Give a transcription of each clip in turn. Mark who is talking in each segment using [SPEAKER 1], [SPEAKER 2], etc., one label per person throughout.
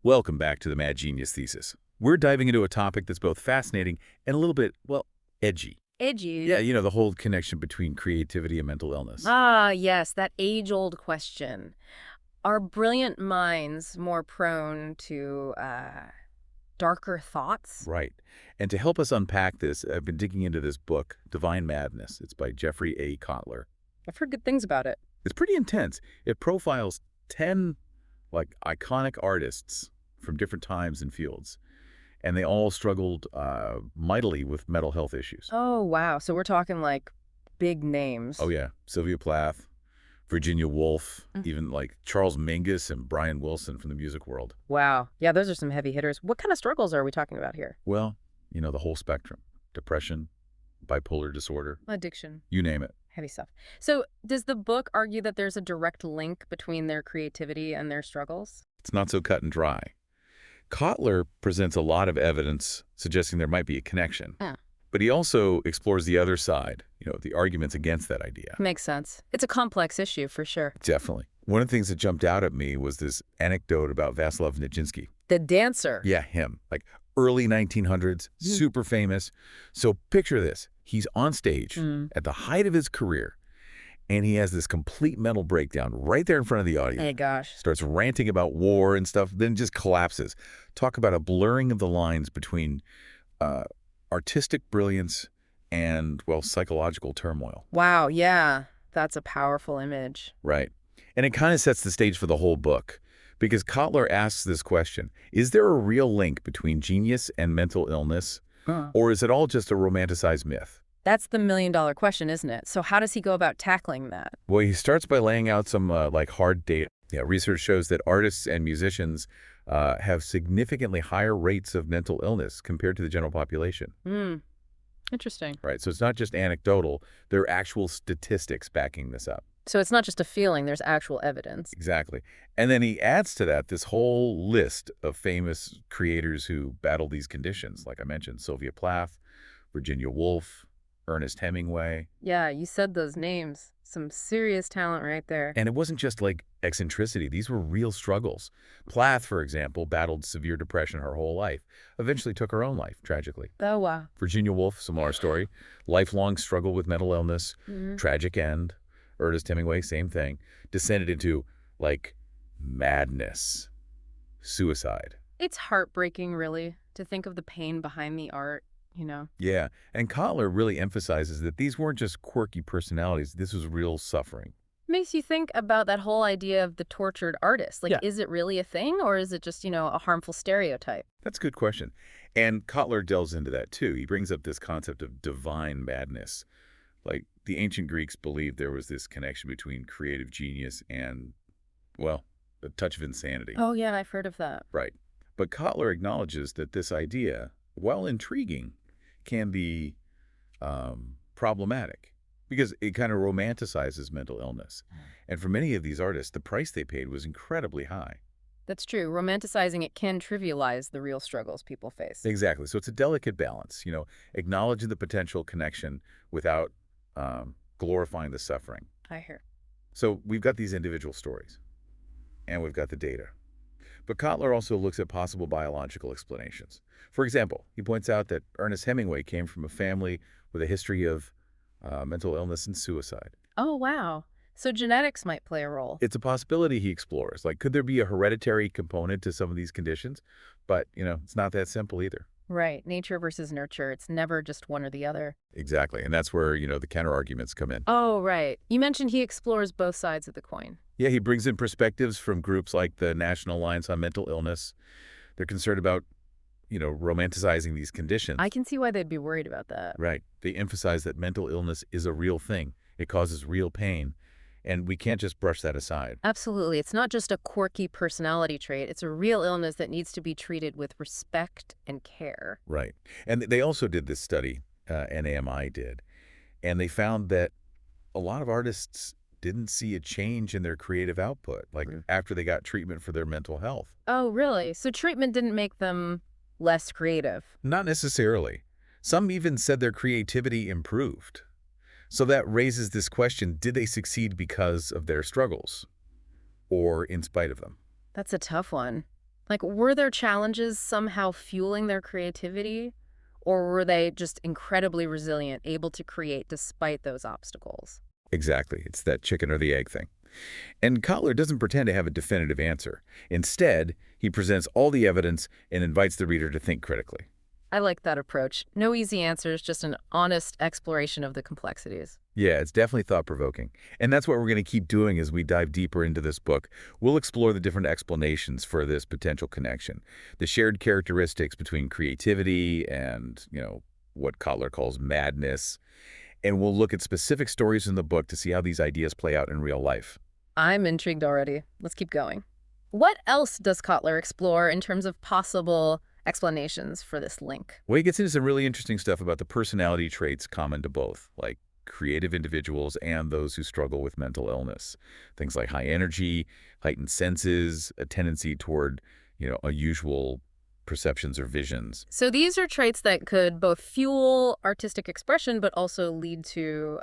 [SPEAKER 1] Welcome back to the Mad Genius Thesis. We're diving into a topic that's both fascinating and a little bit, well, edgy.
[SPEAKER 2] Edgy?
[SPEAKER 1] Yeah, you know, the whole connection between creativity and mental illness.
[SPEAKER 2] Ah, yes, that age-old question. Are brilliant minds more prone to darker thoughts?
[SPEAKER 1] Right. And to help us unpack this, I've been digging into this book, Divine Madness. It's by Jeffrey A. Kottler.
[SPEAKER 2] I've heard good things about it.
[SPEAKER 1] It's pretty intense. It profiles 10, iconic artists from different times and fields. And they all struggled mightily with mental health issues.
[SPEAKER 2] Oh, wow. So we're talking like big names.
[SPEAKER 1] Oh, yeah. Sylvia Plath, Virginia Woolf, even like Charles Mingus and Brian Wilson from the music world.
[SPEAKER 2] Wow. Yeah, those are some heavy hitters. What kind of struggles are we talking about here?
[SPEAKER 1] Well, you know, the whole spectrum. Depression, bipolar disorder.
[SPEAKER 2] Addiction.
[SPEAKER 1] You name it.
[SPEAKER 2] Heavy stuff. So does the book argue that there's a direct link between their creativity and their struggles?
[SPEAKER 1] It's not so cut and dry. Kottler presents a lot of evidence suggesting there might be a connection.
[SPEAKER 2] Yeah.
[SPEAKER 1] But he also explores the other side, you know, the arguments against that idea.
[SPEAKER 2] Makes sense. It's a complex issue for sure.
[SPEAKER 1] Definitely. One of the things that jumped out at me was this anecdote about Vaslav Nijinsky.
[SPEAKER 2] The dancer.
[SPEAKER 1] Yeah, him. Like early 1900s, super famous. So picture this. He's on stage at the height of his career, and he has this complete mental breakdown right there in front of the audience.
[SPEAKER 2] Hey, gosh.
[SPEAKER 1] Starts ranting about war and stuff, then just collapses. Talk about a blurring of the lines between artistic brilliance and, well, psychological turmoil.
[SPEAKER 2] Wow, yeah. That's a powerful image.
[SPEAKER 1] Right. And it kind of sets the stage for the whole book, because Kottler asks this question: is there a real link between genius and mental illness, or is it all just a romanticized myth?
[SPEAKER 2] That's the million-dollar question, isn't it? So how does he go about tackling that?
[SPEAKER 1] Well, he starts by laying out some hard data. Yeah, research shows that artists and musicians have significantly higher rates of mental illness compared to the general population.
[SPEAKER 2] Interesting.
[SPEAKER 1] Right. So it's not just anecdotal. There are actual statistics backing this up.
[SPEAKER 2] So it's not just a feeling, there's actual evidence.
[SPEAKER 1] Exactly. And then he adds to that this whole list of famous creators who battled these conditions. Like I mentioned, Sylvia Plath, Virginia Woolf, Ernest Hemingway.
[SPEAKER 2] Yeah, you said those names. Some serious talent right there.
[SPEAKER 1] And it wasn't just like eccentricity. These were real struggles. Plath, for example, battled severe depression her whole life, eventually took her own life, tragically.
[SPEAKER 2] Oh, wow.
[SPEAKER 1] Virginia Woolf, similar story, lifelong struggle with mental illness, tragic end. Ernest Hemingway, same thing, descended into, like, madness, suicide.
[SPEAKER 2] It's heartbreaking, really, to think of the pain behind the art, you know?
[SPEAKER 1] Yeah, and Kottler really emphasizes that these weren't just quirky personalities. This was real suffering.
[SPEAKER 2] Makes you think about that whole idea of the tortured artist. Like, is it really a thing, or is it just, a harmful stereotype?
[SPEAKER 1] That's a good question. And Kottler delves into that, too. He brings up this concept of divine madness. Like, the ancient Greeks believed there was this connection between creative genius and, well, a touch of insanity.
[SPEAKER 2] Oh, yeah, I've heard of that.
[SPEAKER 1] Right. But Kottler acknowledges that this idea, while intriguing, can be problematic because it kind of romanticizes mental illness. And for many of these artists, the price they paid was incredibly high.
[SPEAKER 2] That's true. Romanticizing it can trivialize the real struggles people face.
[SPEAKER 1] Exactly. So it's a delicate balance, acknowledging the potential connection without glorifying the suffering.
[SPEAKER 2] I hear.
[SPEAKER 1] So we've got these individual stories, and we've got the data. But Kottler also looks at possible biological explanations. For example, he points out that Ernest Hemingway came from a family with a history of mental illness and suicide.
[SPEAKER 2] Oh, wow. So genetics might play a role.
[SPEAKER 1] It's a possibility he explores. Like, could there be a hereditary component to some of these conditions? But, it's not that simple either.
[SPEAKER 2] Right. Nature versus nurture. It's never just one or the other.
[SPEAKER 1] Exactly. And that's where, the counter-arguments come in.
[SPEAKER 2] Oh, right. You mentioned he explores both sides of the coin.
[SPEAKER 1] Yeah, he brings in perspectives from groups like the National Alliance on Mental Illness. They're concerned about, romanticizing these conditions.
[SPEAKER 2] I can see why they'd be worried about that.
[SPEAKER 1] Right. They emphasize that mental illness is a real thing. It causes real pain. And we can't just brush that aside.
[SPEAKER 2] Absolutely. It's not just a quirky personality trait. It's a real illness that needs to be treated with respect and care.
[SPEAKER 1] Right. And they also did this study, NAMI did, and they found that a lot of artists didn't see a change in their creative output, like after they got treatment for their mental health.
[SPEAKER 2] Oh, really? So treatment didn't make them less creative?
[SPEAKER 1] Not necessarily. Some even said their creativity improved. So that raises this question: did they succeed because of their struggles or in spite of them?
[SPEAKER 2] That's a tough one. Like, were their challenges somehow fueling their creativity? Or were they just incredibly resilient, able to create despite those obstacles?
[SPEAKER 1] Exactly. It's that chicken or the egg thing. And Kottler doesn't pretend to have a definitive answer. Instead, he presents all the evidence and invites the reader to think critically.
[SPEAKER 2] I like that approach. No easy answers, just an honest exploration of the complexities.
[SPEAKER 1] Yeah, it's definitely thought-provoking. And that's what we're going to keep doing as we dive deeper into this book. We'll explore the different explanations for this potential connection, the shared characteristics between creativity and, what Kottler calls madness. And we'll look at specific stories in the book to see how these ideas play out in real life.
[SPEAKER 2] I'm intrigued already. Let's keep going. What else does Kottler explore in terms of possible explanations for this link?
[SPEAKER 1] Well, he gets into some really interesting stuff about the personality traits common to both, like creative individuals and those who struggle with mental illness. Things like high energy, heightened senses, a tendency toward, unusual perceptions or visions.
[SPEAKER 2] So these are traits that could both fuel artistic expression, but also lead to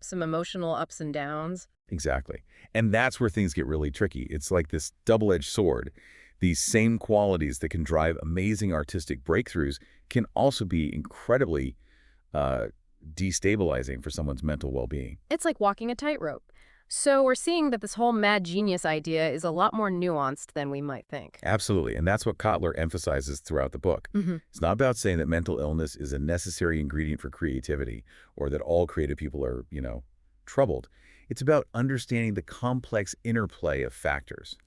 [SPEAKER 2] some emotional ups and downs.
[SPEAKER 1] Exactly. And that's where things get really tricky. It's like this double-edged sword. These same qualities that can drive amazing artistic breakthroughs can also be incredibly destabilizing for someone's mental well-being.
[SPEAKER 2] It's like walking a tightrope. So we're seeing that this whole mad genius idea is a lot more nuanced than we might think.
[SPEAKER 1] Absolutely. And that's what Kottler emphasizes throughout the book. It's not about saying that mental illness is a necessary ingredient for creativity or that all creative people are, troubled. It's about understanding the complex interplay of factors,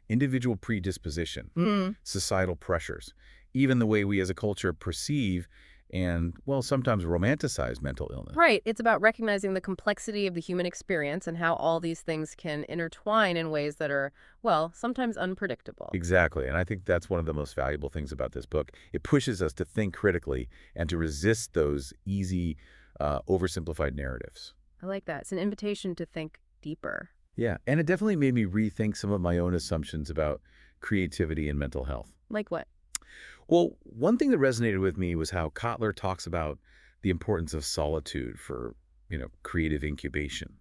[SPEAKER 1] individual predisposition, societal pressures, even the way we as a culture perceive and, sometimes romanticize mental illness.
[SPEAKER 2] Right. It's about recognizing the complexity of the human experience and how all these things can intertwine in ways that are, sometimes unpredictable.
[SPEAKER 1] Exactly. And I think that's one of the most valuable things about this book. It pushes us to think critically and to resist those easy, oversimplified narratives.
[SPEAKER 2] I like that. It's an invitation to think deeper.
[SPEAKER 1] Yeah. And it definitely made me rethink some of my own assumptions about creativity and mental health.
[SPEAKER 2] Like what?
[SPEAKER 1] Well, one thing that resonated with me was how Kottler talks about the importance of solitude for, creative incubation.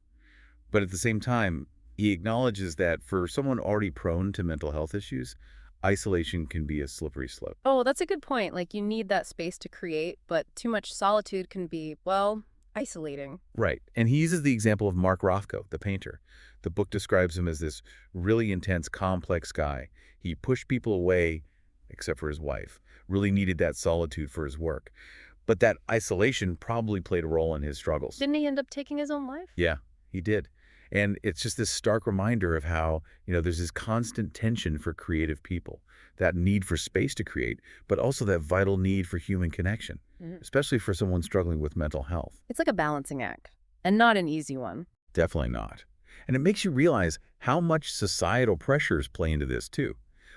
[SPEAKER 1] But at the same time, he acknowledges that for someone already prone to mental health issues, isolation can be a slippery slope.
[SPEAKER 2] Oh, that's a good point. Like, you need that space to create, but too much solitude can be, isolating.
[SPEAKER 1] Right. And he uses the example of Mark Rothko, the painter. The book describes him as this really intense, complex guy. He pushed people away, except for his wife, really needed that solitude for his work. But that isolation probably played a role in his struggles.
[SPEAKER 2] Didn't he end up taking his own life?
[SPEAKER 1] Yeah, he did. And it's just this stark reminder of how, there's this constant tension for creative people, that need for space to create, but also that vital need for human connection, especially for someone struggling with mental health.
[SPEAKER 2] It's like a balancing act, and not an easy one.
[SPEAKER 1] Definitely not. And it makes you realize how much societal pressures play into this, too.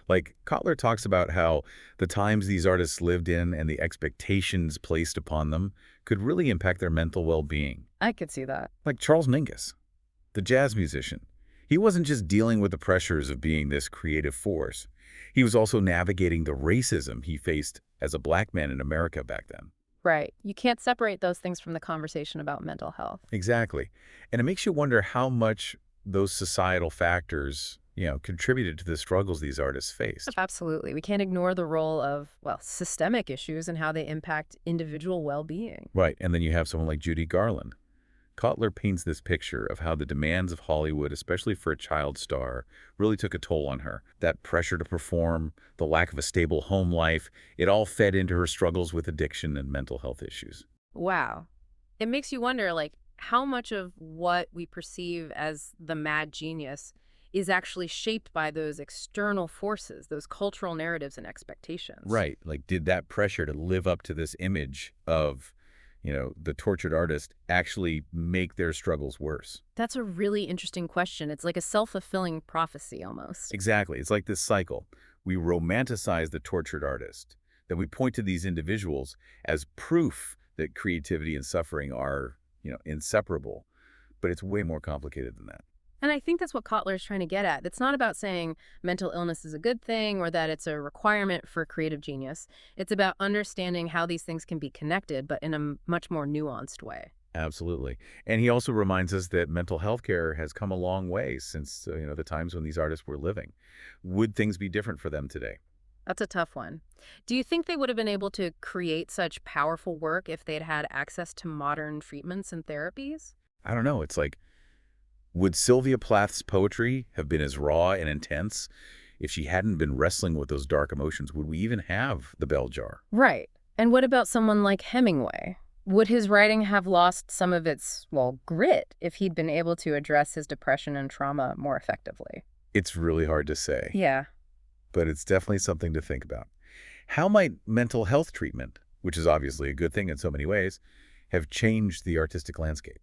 [SPEAKER 1] Like, Kottler talks about how the times these artists lived in and the expectations placed upon them could really impact their mental well-being.
[SPEAKER 2] I could see that.
[SPEAKER 1] Like Charles Mingus, the jazz musician. He wasn't just dealing with the pressures of being this creative force. He was also navigating the racism he faced as a black man in America back then.
[SPEAKER 2] Right. You can't separate those things from the conversation about mental health.
[SPEAKER 1] Exactly. And it makes you wonder how much those societal factors contributed to the struggles these artists faced.
[SPEAKER 2] Absolutely. We can't ignore the role of, systemic issues and how they impact individual well-being.
[SPEAKER 1] Right. And then you have someone like Judy Garland. Kottler paints this picture of how the demands of Hollywood, especially for a child star, really took a toll on her. That pressure to perform, the lack of a stable home life, it all fed into her struggles with addiction and mental health issues.
[SPEAKER 2] Wow. It makes you wonder, how much of what we perceive as the mad genius is actually shaped by those external forces, those cultural narratives and expectations.
[SPEAKER 1] Right. Like, did that pressure to live up to this image of, the tortured artist actually make their struggles worse?
[SPEAKER 2] That's a really interesting question. It's like a self-fulfilling prophecy almost.
[SPEAKER 1] Exactly. It's like this cycle. We romanticize the tortured artist. Then we point to these individuals as proof that creativity and suffering are, inseparable. But it's way more complicated than that.
[SPEAKER 2] And I think that's what Kottler is trying to get at. It's not about saying mental illness is a good thing or that it's a requirement for creative genius. It's about understanding how these things can be connected, but in a much more nuanced way.
[SPEAKER 1] Absolutely. And he also reminds us that mental health care has come a long way since, the times when these artists were living. Would things be different for them today?
[SPEAKER 2] That's a tough one. Do you think they would have been able to create such powerful work if they'd had access to modern treatments and therapies?
[SPEAKER 1] I don't know. It's like, would Sylvia Plath's poetry have been as raw and intense if she hadn't been wrestling with those dark emotions? Would we even have the bell jar?
[SPEAKER 2] Right. And what about someone like Hemingway? Would his writing have lost some of its, well, grit if he'd been able to address his depression and trauma more effectively?
[SPEAKER 1] It's really hard to say,
[SPEAKER 2] Yeah.
[SPEAKER 1] but it's definitely something to think about. How might mental health treatment, which is obviously a good thing in so many ways, have changed the artistic landscape?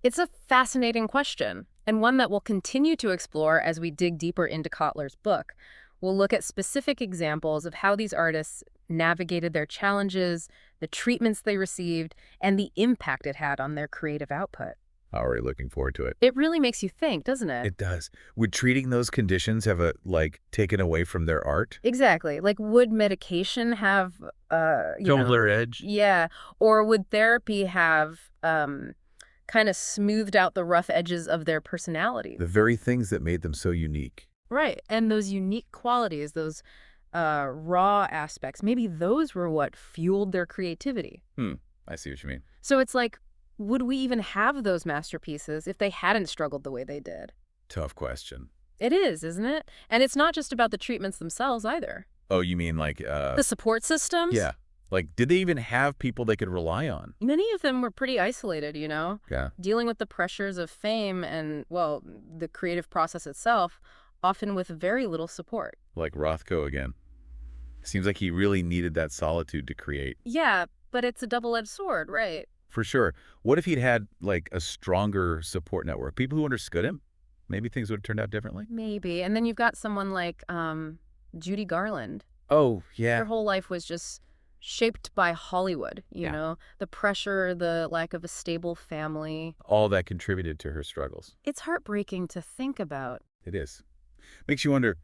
[SPEAKER 2] It's a fascinating question, and one that we'll continue to explore as we dig deeper into Kottler's book. We'll look at specific examples of how these artists navigated their challenges, the treatments they received, and the impact it had on their creative output.
[SPEAKER 1] Already looking forward to it.
[SPEAKER 2] It really makes you think, doesn't it?
[SPEAKER 1] It does. Would treating those conditions have taken away from their art?
[SPEAKER 2] Exactly. Like, would medication have,
[SPEAKER 1] Kottler edge?
[SPEAKER 2] yeah, or would therapy have kind of smoothed out the rough edges of their personalities?
[SPEAKER 1] The very things that made them so unique.
[SPEAKER 2] Right. And those unique qualities, those raw aspects, maybe those were what fueled their creativity.
[SPEAKER 1] I see what you mean.
[SPEAKER 2] So it's like, would we even have those masterpieces if they hadn't struggled the way they did?
[SPEAKER 1] Tough question.
[SPEAKER 2] It is, isn't it? And it's not just about the treatments themselves either.
[SPEAKER 1] Oh, you mean
[SPEAKER 2] The support systems?
[SPEAKER 1] yeah. Like, did they even have people they could rely on?
[SPEAKER 2] Many of them were pretty isolated,
[SPEAKER 1] Yeah.
[SPEAKER 2] dealing with the pressures of fame and, well, the creative process itself, often with very little support.
[SPEAKER 1] Like Rothko again. Seems like he really needed that solitude to create.
[SPEAKER 2] Yeah, but it's a double-edged sword, right?
[SPEAKER 1] For sure. What if he'd had, a stronger support network? People who understood him? Maybe things would have turned out differently?
[SPEAKER 2] Maybe. And then you've got someone like Judy Garland.
[SPEAKER 1] Oh, yeah.
[SPEAKER 2] Her whole life was just shaped by Hollywood,
[SPEAKER 1] Yeah.
[SPEAKER 2] the pressure, the lack of a stable family.
[SPEAKER 1] All that contributed to her struggles.
[SPEAKER 2] It's heartbreaking to think about.
[SPEAKER 1] It is. Makes you wonder,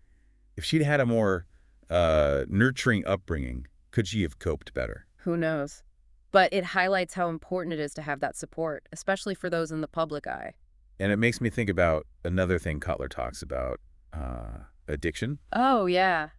[SPEAKER 1] if she'd had a more nurturing upbringing, could she have coped better?
[SPEAKER 2] Who knows? But it highlights how important it is to have that support, especially for those in the public eye.
[SPEAKER 1] And it makes me think about another thing Kottler talks about, addiction.
[SPEAKER 2] Oh, yeah.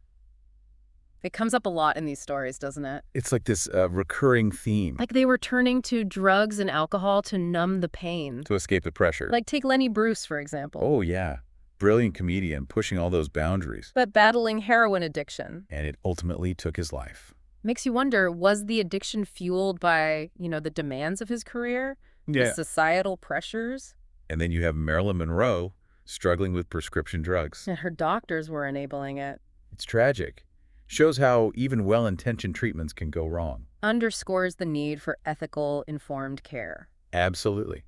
[SPEAKER 2] It comes up a lot in these stories, doesn't it?
[SPEAKER 1] It's like this recurring theme
[SPEAKER 2] Like they were turning to drugs and alcohol to numb the pain.
[SPEAKER 1] to escape the pressure.
[SPEAKER 2] Like take Lenny Bruce, for example.
[SPEAKER 1] Oh, yeah. Brilliant comedian, pushing all those boundaries.
[SPEAKER 2] But battling heroin addiction.
[SPEAKER 1] And it ultimately took his life.
[SPEAKER 2] Makes you wonder, was the addiction fueled by, the demands of his career? The societal pressures?
[SPEAKER 1] And then you have Marilyn Monroe struggling with prescription drugs.
[SPEAKER 2] And her doctors were enabling it.
[SPEAKER 1] It's tragic. Shows how even well-intentioned treatments can go wrong.
[SPEAKER 2] Underscores the need for ethical, informed care.
[SPEAKER 1] Absolutely.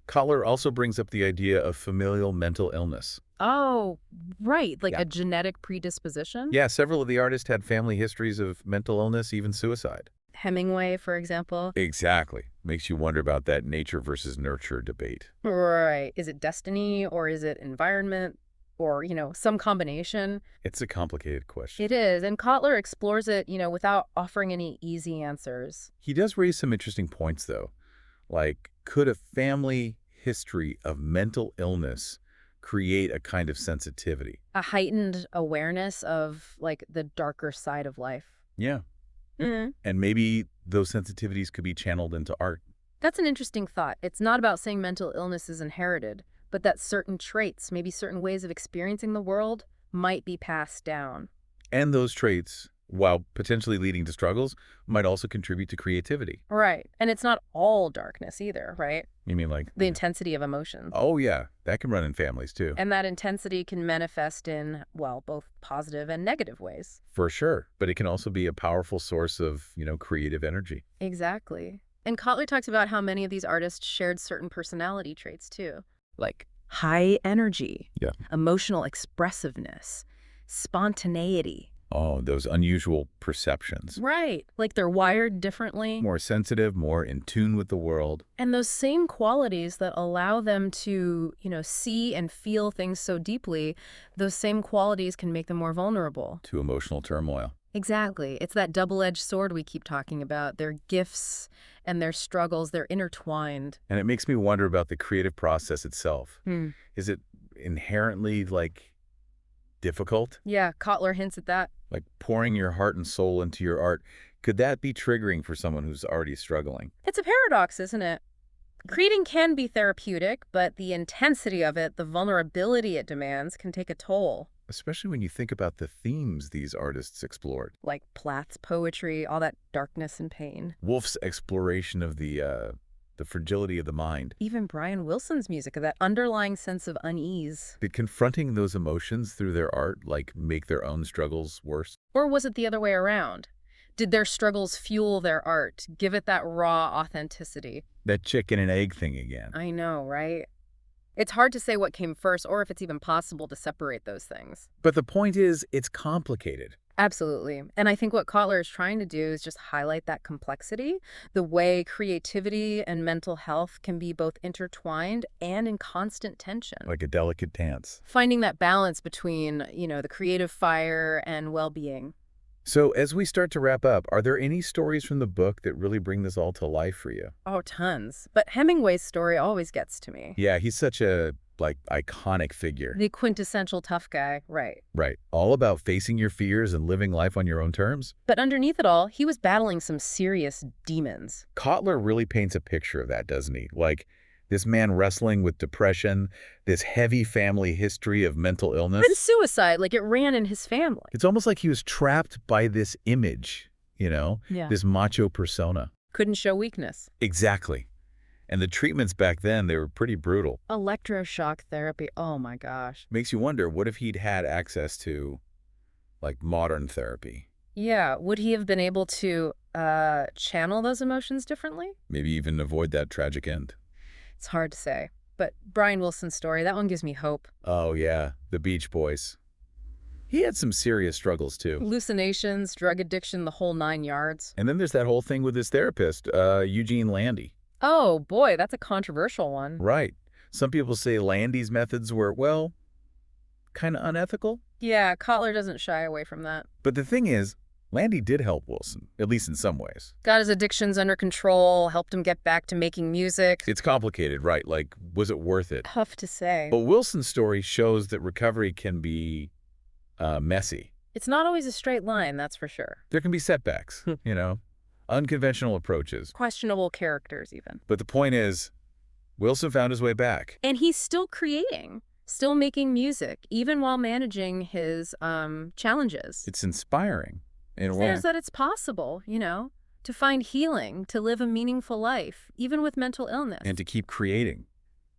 [SPEAKER 1] Kottler also brings up the idea of familial mental illness.
[SPEAKER 2] Oh, right. Like
[SPEAKER 1] Yeah.
[SPEAKER 2] a genetic predisposition?
[SPEAKER 1] Yeah, several of the artists had family histories of mental illness, even suicide.
[SPEAKER 2] Hemingway, for example.
[SPEAKER 1] Exactly. Makes you wonder about that nature versus nurture debate.
[SPEAKER 2] Right. Is it destiny or is it environment or, some combination?
[SPEAKER 1] It's a complicated question.
[SPEAKER 2] It is. And Kottler explores it, without offering any easy answers.
[SPEAKER 1] He does raise some interesting points, though. Like, could a family history of mental illness create a kind of sensitivity?
[SPEAKER 2] A heightened awareness of, the darker side of life.
[SPEAKER 1] Yeah.
[SPEAKER 2] Mm-hmm.
[SPEAKER 1] And maybe those sensitivities could be channeled into art.
[SPEAKER 2] That's an interesting thought. It's not about saying mental illness is inherited, but that certain traits, maybe certain ways of experiencing the world, might be passed down.
[SPEAKER 1] And those traits, while potentially leading to struggles, might also contribute to creativity.
[SPEAKER 2] Right. And it's not all darkness either, right?
[SPEAKER 1] You mean
[SPEAKER 2] The intensity of emotions.
[SPEAKER 1] Oh, yeah. That can run in families, too.
[SPEAKER 2] And that intensity can manifest in, both positive and negative ways.
[SPEAKER 1] For sure. But it can also be a powerful source of, creative energy.
[SPEAKER 2] Exactly. And Kottler talks about how many of these artists shared certain personality traits, too. Like high energy,
[SPEAKER 1] Yeah.
[SPEAKER 2] emotional expressiveness, spontaneity.
[SPEAKER 1] Oh, those unusual perceptions.
[SPEAKER 2] Right. Like they're wired differently.
[SPEAKER 1] More sensitive, more in tune with the world.
[SPEAKER 2] And those same qualities that allow them to, see and feel things so deeply, those same qualities can make them more vulnerable.
[SPEAKER 1] To emotional turmoil.
[SPEAKER 2] Exactly. It's that double-edged sword we keep talking about. Their gifts and their struggles, they're intertwined.
[SPEAKER 1] And it makes me wonder about the creative process itself.
[SPEAKER 2] Hmm.
[SPEAKER 1] Is it inherently, difficult,
[SPEAKER 2] Yeah, Kottler hints at that.
[SPEAKER 1] like pouring your heart and soul into your art. Could that be triggering for someone who's already struggling?
[SPEAKER 2] It's a paradox, isn't it? Creating can be therapeutic, but the intensity of it, the vulnerability it demands, can take a toll.
[SPEAKER 1] Especially when you think about the themes these artists explored.
[SPEAKER 2] Like Plath's poetry, all that darkness and pain.
[SPEAKER 1] Woolf's exploration of the fragility of the mind.
[SPEAKER 2] Even Brian Wilson's music, that underlying sense of unease.
[SPEAKER 1] Did confronting those emotions through their art, like, make their own struggles worse?
[SPEAKER 2] Or was it the other way around? Did their struggles fuel their art, give it that raw authenticity?
[SPEAKER 1] That chicken and egg thing again.
[SPEAKER 2] I know, right? It's hard to say what came first or if it's even possible to separate those things.
[SPEAKER 1] But the point is, it's complicated.
[SPEAKER 2] Absolutely. And I think what Kottler is trying to do is just highlight that complexity, the way creativity and mental health can be both intertwined and in constant tension.
[SPEAKER 1] Like a delicate dance.
[SPEAKER 2] Finding that balance between, the creative fire and well-being.
[SPEAKER 1] So as we start to wrap up, are there any stories from the book that really bring this all to life for you?
[SPEAKER 2] Oh, tons. But Hemingway's story always gets to me.
[SPEAKER 1] Yeah, he's such a, iconic figure.
[SPEAKER 2] The quintessential tough guy, right.
[SPEAKER 1] Right. All about facing your fears and living life on your own terms.
[SPEAKER 2] But underneath it all, he was battling some serious demons.
[SPEAKER 1] Kottler really paints a picture of that, doesn't he? Like, this man wrestling with depression, this heavy family history of mental illness.
[SPEAKER 2] And suicide, like it ran in his family.
[SPEAKER 1] It's almost like he was trapped by this image,
[SPEAKER 2] Yeah.
[SPEAKER 1] this macho persona.
[SPEAKER 2] Couldn't show weakness.
[SPEAKER 1] Exactly. And the treatments back then, they were pretty brutal.
[SPEAKER 2] Electroshock therapy, oh my gosh.
[SPEAKER 1] Makes you wonder, what if he'd had access to, modern therapy?
[SPEAKER 2] Yeah, would he have been able to channel those emotions differently?
[SPEAKER 1] Maybe even avoid that tragic end.
[SPEAKER 2] It's hard to say. But Brian Wilson's story, that one gives me hope.
[SPEAKER 1] Oh, yeah, the Beach Boys. He had some serious struggles, too.
[SPEAKER 2] Hallucinations, drug addiction, the whole 9 yards.
[SPEAKER 1] And then there's that whole thing with his therapist, Eugene Landy.
[SPEAKER 2] Oh, boy, that's a controversial one.
[SPEAKER 1] Right. Some people say Landy's methods were, well, kind of unethical.
[SPEAKER 2] Yeah, Kottler doesn't shy away from that.
[SPEAKER 1] But the thing is, Landy did help Wilson, at least in some ways.
[SPEAKER 2] Got his addictions under control, helped him get back to making music.
[SPEAKER 1] It's complicated, right? Like, was it worth it?
[SPEAKER 2] Tough to say.
[SPEAKER 1] But Wilson's story shows that recovery can be messy.
[SPEAKER 2] It's not always a straight line, that's for sure.
[SPEAKER 1] There can be setbacks, unconventional approaches.
[SPEAKER 2] Questionable characters, even.
[SPEAKER 1] But the point is, Wilson found his way back.
[SPEAKER 2] And he's still creating, still making music, even while managing his challenges.
[SPEAKER 1] It's inspiring.
[SPEAKER 2] There's that it's possible, to find healing, to live a meaningful life, even with mental illness.
[SPEAKER 1] And to keep creating.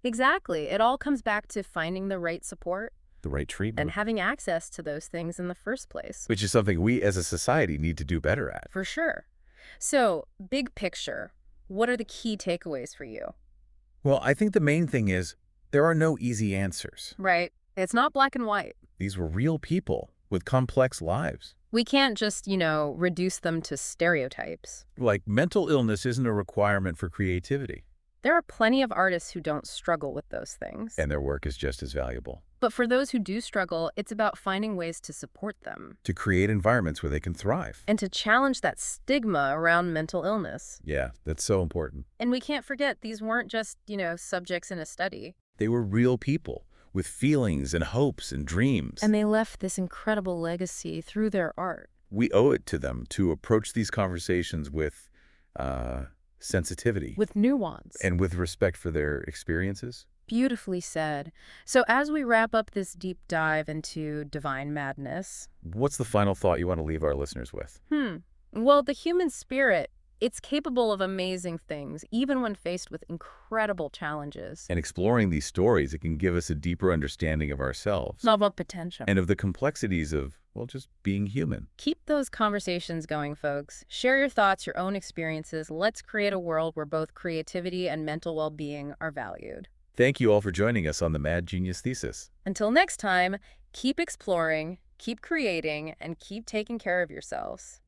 [SPEAKER 2] Exactly. It all comes back to finding the right support.
[SPEAKER 1] The right treatment.
[SPEAKER 2] And having access to those things in the first place.
[SPEAKER 1] Which is something we as a society need to do better at.
[SPEAKER 2] For sure. So, big picture, what are the key takeaways for you?
[SPEAKER 1] Well, I think the main thing is there are no easy answers.
[SPEAKER 2] Right. It's not black and white.
[SPEAKER 1] These were real people with complex lives.
[SPEAKER 2] We can't just, reduce them to stereotypes.
[SPEAKER 1] Like, mental illness isn't a requirement for creativity.
[SPEAKER 2] There are plenty of artists who don't struggle with those things.
[SPEAKER 1] And their work is just as valuable.
[SPEAKER 2] But for those who do struggle, it's about finding ways to support them.
[SPEAKER 1] To create environments where they can thrive.
[SPEAKER 2] And to challenge that stigma around mental illness.
[SPEAKER 1] Yeah, that's so important.
[SPEAKER 2] And we can't forget, these weren't just, subjects in a study.
[SPEAKER 1] They were real people with feelings and hopes and dreams.
[SPEAKER 2] And they left this incredible legacy through their art.
[SPEAKER 1] We owe it to them to approach these conversations with sensitivity.
[SPEAKER 2] With nuance.
[SPEAKER 1] And with respect for their experiences.
[SPEAKER 2] Beautifully said. So as we wrap up this deep dive into divine madness...
[SPEAKER 1] What's the final thought you want to leave our listeners with?
[SPEAKER 2] Well, the human spirit, it's capable of amazing things, even when faced with incredible challenges.
[SPEAKER 1] And exploring these stories, it can give us a deeper understanding of ourselves.
[SPEAKER 2] Novel potential.
[SPEAKER 1] And of the complexities of, just being human.
[SPEAKER 2] Keep those conversations going, folks. Share your thoughts, your own experiences. Let's create a world where both creativity and mental well-being are valued.
[SPEAKER 1] Thank you all for joining us on the Mad Genius Thesis.
[SPEAKER 2] Until next time, keep exploring, keep creating, and keep taking care of yourselves.